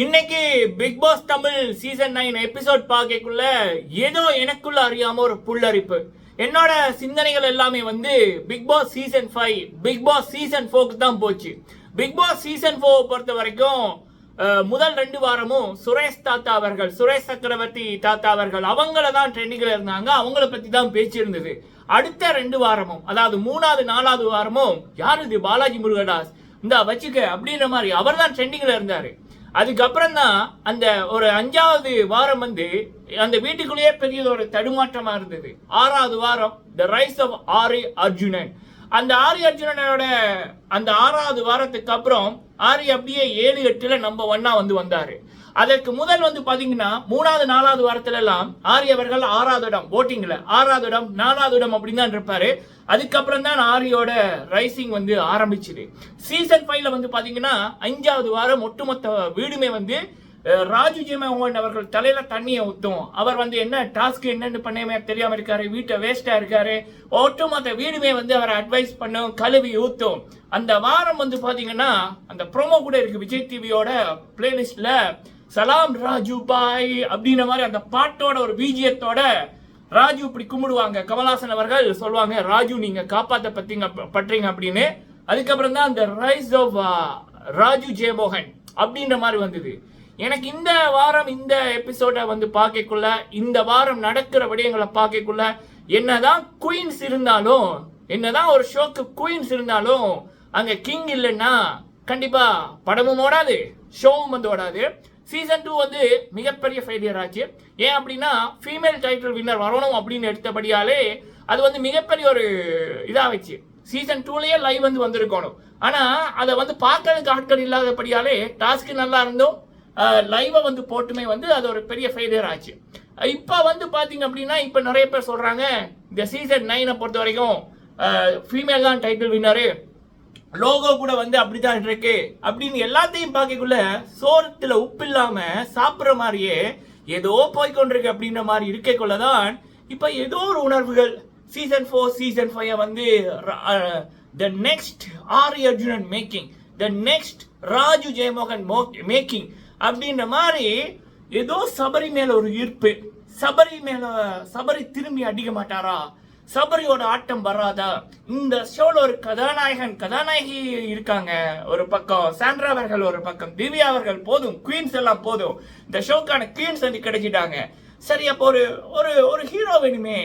இன்னைக்கு Bigg Boss Tamil season 9 episode பார்க்கக்குள்ள ஏதோ எனக்குள்ள அறியாம ஒரு புல்லரிப்பு. என்னோட சிந்தனைகள் எல்லாமே வந்து Bigg Boss season 5 Bigg Boss season 4க்கு தான் போச்சு. பிக் பாஸ் சீசன் 4 பொறுத்த வரைக்கும் முதல் 2 வாரமும் சுரேஷ் சக்கரவர்த்தி தாத்தா அவர்கள் அவங்கள தான் ட்ரெண்டிங்ல இருந்தாங்க. அவங்கள பத்தி தான் பேச்சு இருந்தது. அடுத்த 2 வாரமும், அதாவது 3வது 4வது வாரமும் யாரு இது பாலாஜி முருகதாஸ் இந்த வச்சுக்க அப்படின்ற மாதிரி அவர் தான் ட்ரெண்டிங்ல இருந்தாரு. அதுக்கப்புறம் தான் அந்த ஒரு 5வது வாரம் வந்து அந்த வீட்டுக்குள்ளேயே பெரிய ஒரு தடுமாற்றமா இருந்தது. 6வது வாரம் த ரைஸ் ஆஃப் ஆரி அர்ஜுனன். அந்த ஆரி அர்ஜுனனோட அந்த 6வது வாரத்துக்கு அப்புறம் ஆரி அப்படியே 7-8ல நம்பர் 1 வந்து வந்தாரு. அதற்கு முதல் வந்து பாத்தீங்கன்னா 3வது 4வது வாரத்துல எல்லாம் ஆரி அவர்கள் 6வது இடம் போட்டிங்ல 6வது இடம் 4வது இடம் அப்படின்னு தான் இருப்பாரு. அதுக்கப்புறம் தான் ஆரியோட ரைசிங் வந்து ஆரம்பிச்சுது. சீசன் 5ல வந்து பாத்தீங்கன்னா 5வது வாரம் ஒட்டுமொத்த வீடுமே வந்து ராஜு ஜெயமோகன் அவர்கள் தலையில தண்ணியை ஊத்தும். அவர் வந்து என்ன டாஸ்க் என்னன்னு பண்ணவே தெரியாம இருக்காரு, வீட்டை வேஸ்டா இருக்காரு. ஒட்டுமொத்த வீடுமே வந்து அவரை அட்வைஸ் பண்ணும், கழுவி ஊத்தும். அந்த வாரம் வந்து பாத்தீங்கன்னா அந்த ப்ரோமோ கூட இருக்கு விஜய் டிவியோட பிளேலிஸ்ட்ல. சலாம் ராஜு பாய் அப்படின்ற மாதிரி அந்த பாட்டோட ஒரு பீஜியத்தோட ராஜு இப்படி கும்பிடுவாங்க. கமல்ஹாசன் அவர்கள் சொல்லுவாங்க, ராஜு நீங்க காப்பாத்த பற்றீங்க அப்படின்னு. அதுக்கப்புறம் தான் அந்த ரைஸ் ஆஃப் ராஜு ஜெயமோகன் அப்படின்ற மாதிரி வந்தது. எனக்கு இந்த வாரம் இந்த எபிசோட வந்து பார்க்கக்குள்ள, இந்த வாரம் நடக்கிற விடயங்களை பார்க்கக்குள்ள, என்னதான் குயின்ஸ் இருந்தாலும், என்னதான் ஒரு ஷோக்கு குயின்ஸ் இருந்தாலும் அங்க கிங் இல்லைன்னா கண்டிப்பா படமும் ஓடாது, ஷோவும் வந்து ஓடாது. சீசன் 2 வந்து மிகப்பெரிய ஃபெயிலியர் ஆச்சு. ஏன் அப்படின்னா ஃபீமேல் டைட்டில் வின்னர் வரணும் அப்படின்னு எடுத்தபடியாலே அது வந்து மிகப்பெரிய ஒரு இதாகிடுச்சு. சீசன் 2லயே லைவ் வந்து வந்திருக்கணும். ஆனா அதை வந்து பார்க்கறதுக்கு ஆட்கள் இல்லாதபடியாலே டாஸ்க் நல்லா இருந்தும் லைவை வந்து போட்டுமே வந்து அது ஒரு பெரிய ஃபெயிலியர் ஆச்சு. இப்போ வந்து பார்த்தீங்க அப்படின்னா இப்போ நிறைய பேர் சொல்றாங்க இந்த சீசன் 9 பொறுத்த வரைக்கும் ஃபீமேல் தான் டைட்டில் வின்னரு, லோகோ கூட வந்து அப்படித்தான் இருக்கு அப்படின்னு எல்லாத்தையும் பார்க்கக்குள்ள சோரத்துல உப்பு இல்லாம சாப்பிட்ற மாதிரியே ஏதோ போய்கொண்டிருக்கு அப்படின்ற மாதிரி இருக்கக்குள்ளதான் இப்ப ஏதோ ஒரு உணர்வுகள் சீசன் 4 சீசன் 5 வந்து the next aari Arjunan making, the next Raju Jeyamohan making அப்படின்ற மாதிரி ஏதோ சபரி மேல ஒரு ஈர்ப்பு. சபரி திரும்பி அடிக்க மாட்டாரா, சபரியோட ஆட்டம் வராதா, இந்த ஷோல ஒரு கதாநாயகி இருக்காங்க ஒரு பக்கம், சாண்ட்ரா அவர்கள் ஒரு பக்கம், திவ்யா அவர்கள் போதும், குயின்ஸ் எல்லாம் போதும், இந்த ஷோக்கான குயின்ஸ் வந்து கிடைச்சிட்டாங்க. சரி, அப்போ ஒரு ஹீரோ வேணுமே.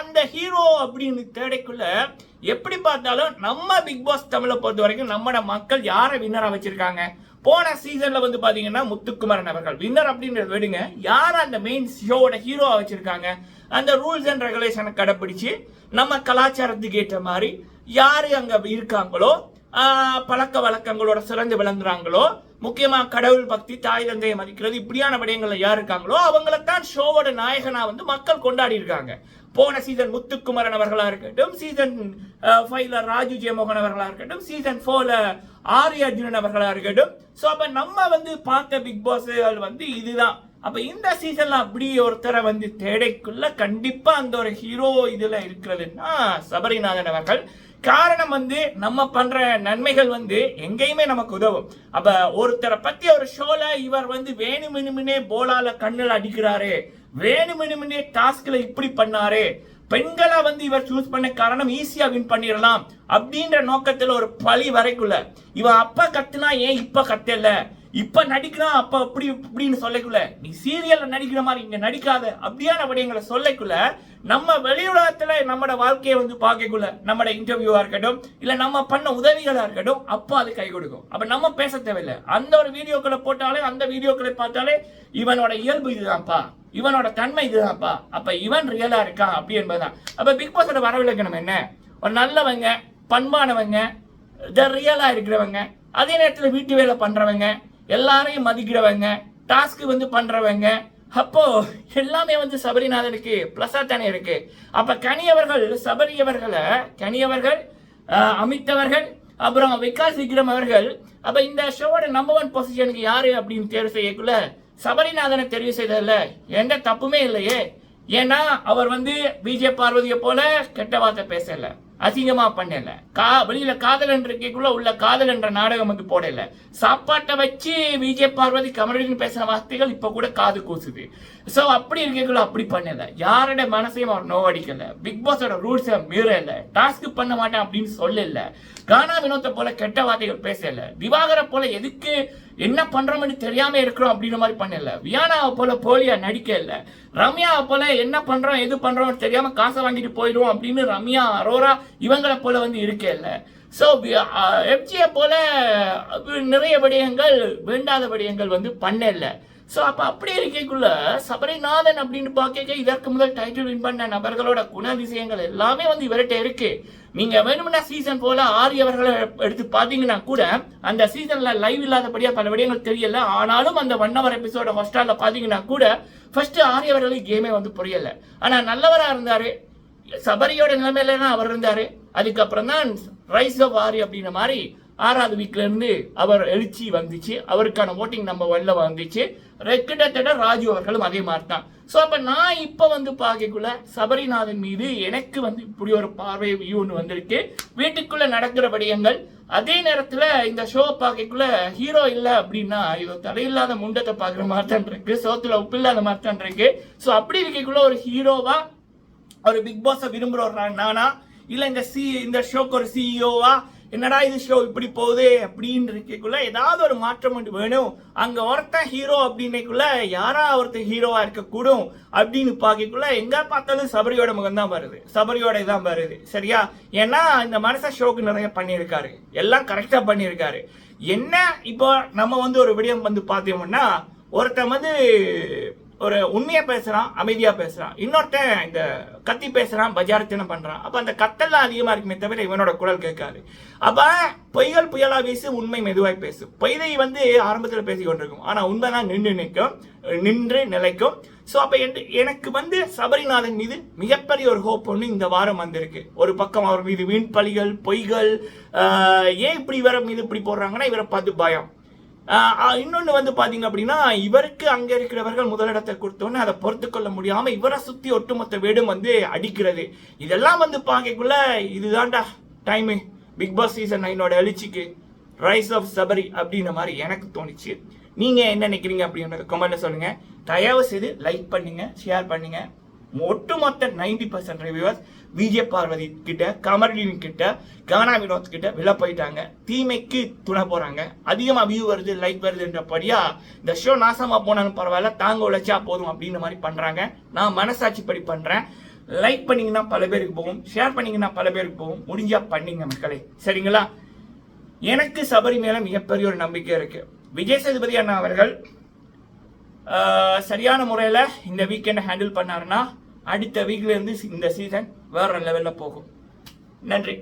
அந்த ஹீரோ அப்படின்னு தேடைக்குள்ள எப்படி பார்த்தாலும் நம்ம பிக் பாஸ் தமிழை பொறுத்த வரைக்கும் நம்மட மக்கள் யாரை வின்னரா வச்சிருக்காங்க. போன சீசன்ல வந்து பாத்தீங்கன்னா முத்துக்குமரன் அவர்கள் வின்னர் அப்படின்றத விடுங்க, யார அந்த மெயின் ஷோவோட ஹீரோவா வச்சிருக்காங்க. அந்த ரூல்ஸ் அண்ட் ரெகுலேஷனை கடைப்பிடிச்சு நம்ம கலாச்சாரத்துக்கு ஏற்ற மாதிரி யாரு அங்க இருக்காங்களோ, பழக்க வழக்கங்களோட சிறந்து விளங்குறாங்களோ, முக்கியமா கடவுள் பக்தி, தாய் தந்தையை மதிக்கிறது, இப்படியான விடயங்கள்ல யார் இருக்காங்களோ அவங்களைத்தான் ஷோவோட நாயகனா வந்து மக்கள் கொண்டாடி இருக்காங்க. போன சீசன் முத்துக்குமரன் அவர்களா இருக்கட்டும், சீசன் 5ல ராஜு ஜெயமோகன் அவர்களா இருக்கட்டும், சீசன் 4ல ஆரி அர்ஜுனன் அவர்களா இருக்கட்டும். ஸோ அப்ப நம்ம வந்து பார்த்த பிக் பாஸ் வந்து இதுதான். அப்ப இந்த சீசன்ல அப்படி ஒருத்தரை வந்து தேடைக்குள்ள கண்டிப்பா அந்த ஒரு ஹீரோ இதுல இருக்கிறதுன்னா சபரிநாதன் அவர்கள். காரணம் வந்து நம்ம பண்ற நன்மைகள் வந்து எங்கேயுமே நமக்கு உதவும். அப்ப ஒருத்தரை பத்தி ஒரு ஷோல இவர் வந்து வேணுமெனுமே போலால கண்ணில் அடிக்கிறாரு, வேணுமெனுமே டாஸ்க்ல இப்படி பண்ணாரு, பெண்களை வந்து இவர் சூஸ் பண்ண காரணம் ஈஸியா வின் பண்ணிடலாம் அப்படின்ற நோக்கத்துல ஒரு பழி வரைக்குள்ள இவன் அப்ப கத்துனா ஏன் இப்ப கத்தல, இப்ப நடிக்கிறான் அப்ப அப்படி இப்படின்னு சொல்லக்குள்ள, நீ சீரியல்ல நடிக்கிற மாதிரி இங்க நடிக்காத அப்படியான விடயங்களை சொல்லக்குள்ள நம்ம வெளியுலகத்துல நம்மட வாழ்க்கையை வந்து பார்க்கக்குள்ள, நம்மட இன்டர்வியூவா இருக்கட்டும் இல்ல நம்ம பண்ண உதவிகளா இருக்கட்டும், அப்போ அது கை கொடுக்கும். அப்ப நம்ம பேச தேவையில்லை, அந்த ஒரு வீடியோக்களை போட்டாலே அந்த வீடியோக்களை பார்த்தாலே இவனோட இயல்பு இதுதான்ப்பா, இவனோட தன்மை இதுதான்ப்பா, அப்ப இவன் ரியலா இருக்கான் அப்படி என்பதுதான். அப்ப பிக் பாஸோட வரவிலக்கணம் என்ன, ஒரு நல்லவங்க, பண்பானவங்க, ரியலா இருக்கிறவங்க, அதே நேரத்தில் வீட்டு வேலை பண்றவங்க, எல்லாரையும் மதிக்கிறவங்க, டாஸ்க் வந்து பண்றவங்க, அப்போ எல்லாமே வந்து சபரிநாதனுக்கு பிளஸா தானே இருக்கு. அப்ப கனியவர்கள் அமித்தவர்கள் அப்புறம் விகாஸ் விக்ரம் அவர்கள் அப்ப இந்த ஷோவோட நம்பர் 1 பொசிஷனுக்கு யாரு அப்படின்னு தேர்வு செய்யக்குள்ள சபரிநாதனை தெரிவு செய்ததுல எந்த தப்புமே இல்லையே. ஏன்னா அவர் வந்து விஜய் பார்வதியை போல கெட்ட வார்த்தை பேசல, அசிங்கமா பண்ணல. வெளியில காதலன் இருக்கக்குள்ள உள்ள காதல் என்ற நாடகம் வந்து போடல. சாப்பாட்டை வச்சு விஜய் பார்வதி கமருதீன் பேசுற வார்த்தைகள் இப்ப கூட காது கூசுது. சோ அப்படி இருக்கக்குள்ள அப்படி பண்ணல. யாரோட மனசையும் அவர் நோவடிக்கல. பிக் பாஸோட ரூல்ஸை மீறல. டாஸ்க் பண்ண மாட்டேன் அப்படின்னு சொல்லல. கானா வினோத்தை போல கெட்ட வார்த்தைகள் பேசல. திவாகரை போல எதுக்கு என்ன பண்றோம்னு தெரியாம இருக்கிறோம் அப்படின்ற மாதிரி பண்ணல. வியானாவை போல போலியா நடிக்கல. ரம்யாவை போல என்ன பண்றோம் எது பண்றோம் தெரியாம காசை வாங்கிட்டு போயிடுவோம் அப்படின்னு ரம்யா அரோரா இவங்களை போல வந்து இருக்கல. ஸோ எஃப்ஜியை போல நிறைய விடயங்கள் வேண்டாத விடயங்கள் வந்து பண்ணல. ஸோ அப்போ அப்படி இருக்கக்குள்ள சபரிநாதன் அப்படின்னு பார்க்க இதற்கு முதல் டைட்டில் வின் பண்ண நபர்களோட குணாதிசயங்கள் எல்லாமே வந்து இவர்கிட்ட இருக்கு. நீங்க வேணும்னா சீசன் போல ஆரியவர்களை எடுத்து பார்த்தீங்கன்னா கூட அந்த சீசன்ல லைவ் இல்லாதபடியா பல விடயங்கள் தெரியல. ஆனாலும் அந்த 1 hour எபிசோட ஹாஸ்டால பார்த்தீங்கன்னா கூட ஃபர்ஸ்ட் ஆரியவர்களுக்கு கேமே வந்து புரியல. ஆனா நல்லவரா இருந்தாரு. சபரியோட நிலைமையில தான் அவர் இருந்தாரு. அதுக்கப்புறம் தான் ரைஸ் ஆஃப் ஆரி அப்படின்ற மாதிரி 6வது வீக்ல இருந்து அவர் எழுச்சி வந்துச்சு. அவருக்கான ஓட்டிங் நம்பர் 1ல வந்துச்சு. கிட்டத்தட்ட ராஜு அவர்களும் அதே மாதிரி தான். ஸோ அப்போ நான் இப்போ வந்து பார்க்கக்குள்ள சபரிநாதன் மீது எனக்கு வந்து இப்படி ஒரு பார்வை வியூ ஒன்று வந்திருக்கு. வீட்டுக்குள்ள நடக்கிற விடயங்கள், அதே நேரத்தில் இந்த ஷோ பார்க்கக்குள்ள ஹீரோ இல்லை அப்படின்னா இது தடையில்லாத முண்டத்தை பார்க்குற மாதிரி தான் இருக்கு. சோத்துல உப்பு இல்லாத மாதிரி தான் இருக்கு. ஸோ அப்படி இருக்கக்குள்ள ஒரு ஹீரோவா ஒரு பிக் பாஸை விரும்புகிறோம் நானா, இல்லை இந்த ஷோக்கு ஒரு சிஇஓவா என்னடா இது ஷோ இப்படி போகுது அப்படின்னு இருக்கக்குள்ள ஏதாவது ஒரு மாற்றம் வேணும். அங்க ஒருத்தன் ஹீரோ அப்படின்னுக்குள்ள யாரா ஒருத்தர் ஹீரோவா இருக்கக்கூடும் அப்படின்னு பார்க்கக்குள்ள எங்க பார்த்தாலும் சபரியோட முகம் தான் வருது. சபரியோட தான் வருது. சரியா? ஏன்னா இந்த மனச ஷோக்கு நிறைய பண்ணியிருக்காரு. எல்லாம் கரெக்டா பண்ணியிருக்காரு. என்ன இப்போ நம்ம வந்து ஒரு விடயம் வந்து பார்த்தோம்னா ஒருத்தன் வந்து ஒரு உண்மையா பேசுறான், அமைதியா பேசுறான். இன்னொருத்தன் இந்த கத்தி பேசுறான், பஜாரத்தினம் பண்றான். அப்ப அந்த கத்தெல்லாம் அதிகமா இருக்குமே தவிர இவனோட குரல் கேட்காது. அப்ப பொய்கள் புயலா வீசு, உண்மை மெதுவாய் பேசும். பொய்தை வந்து ஆரம்பத்தில் பேசி கொண்டிருக்கும். ஆனா உண்மைதான் நின்று நிலைக்கும். ஸோ அப்ப எனக்கு வந்து சபரிநாதன் மீது மிகப்பெரிய ஒரு ஹோப் ஒன்று இந்த வாரம் வந்திருக்கு. ஒரு பக்கம் அவர் மீது வீண் பழிகள், பொய்கள், ஏன் இப்படி இவரை மீது இப்படி போடுறாங்கன்னா இவரை பார்த்து பயம். இன்னொன்று வந்து பார்த்தீங்க அப்படின்னா இவருக்கு அங்கே இருக்கிறவர்கள் முதலிடத்தை கொடுத்தோன்னு அதை பொறுத்து கொள்ள முடியாமல் இவரை சுற்றி ஒட்டுமொத்த வீடும் வந்து அடிக்கிறது. இதெல்லாம் வந்து பார்க்கக்குள்ள இதுதான்டா டைமு பிக் பாஸ் சீசன் 9 எழுச்சிக்கு ரைஸ் ஆஃப் சபரி அப்படின்ற மாதிரி எனக்கு தோணுச்சு. நீங்கள் என்ன நினைக்கிறீங்க அப்படின்றத கமெண்ட்ல சொல்லுங்கள். தயவு செய்து லைக் பண்ணுங்க, ஷேர் பண்ணுங்க. ஒட்டுமொத்த 90% ரிவ்யூவர்ஸ் விஜய் பார்வதி கிட்ட, கமருதீன் கிட்ட, கானா வினோத் கிட்ட விழ போயிட்டாங்க. தீமைக்கு துணை போறாங்க. அதிகமா வியூ வருது, லைக் வருதுன்றபடியா இந்த ஷோ நாசமா போனாலும் பரவாயில்ல, தாங்க உழைச்சா போதும் அப்படின்ற மாதிரி பண்றாங்க. நான் மனசாட்சிப்படி பண்றேன். லைக் பண்ணீங்கன்னா பல பேருக்கு போகும், ஷேர் பண்ணீங்கன்னா பல பேருக்கு போகும். முடிஞ்சா பண்ணீங்க மக்களே, சரிங்களா? எனக்கு சபரி மேல மிகப்பெரிய ஒரு நம்பிக்கை இருக்கு. விஜய் சேதுபதி அண்ணா அவர்கள் சரியான முறையில் இந்த வீக்கெண்டை ஹேண்டில் பண்ணாருன்னா அடுத்த வீக்ல இருந்து இந்த சீசன் வேற லெவல்ல போகும். நன்றி.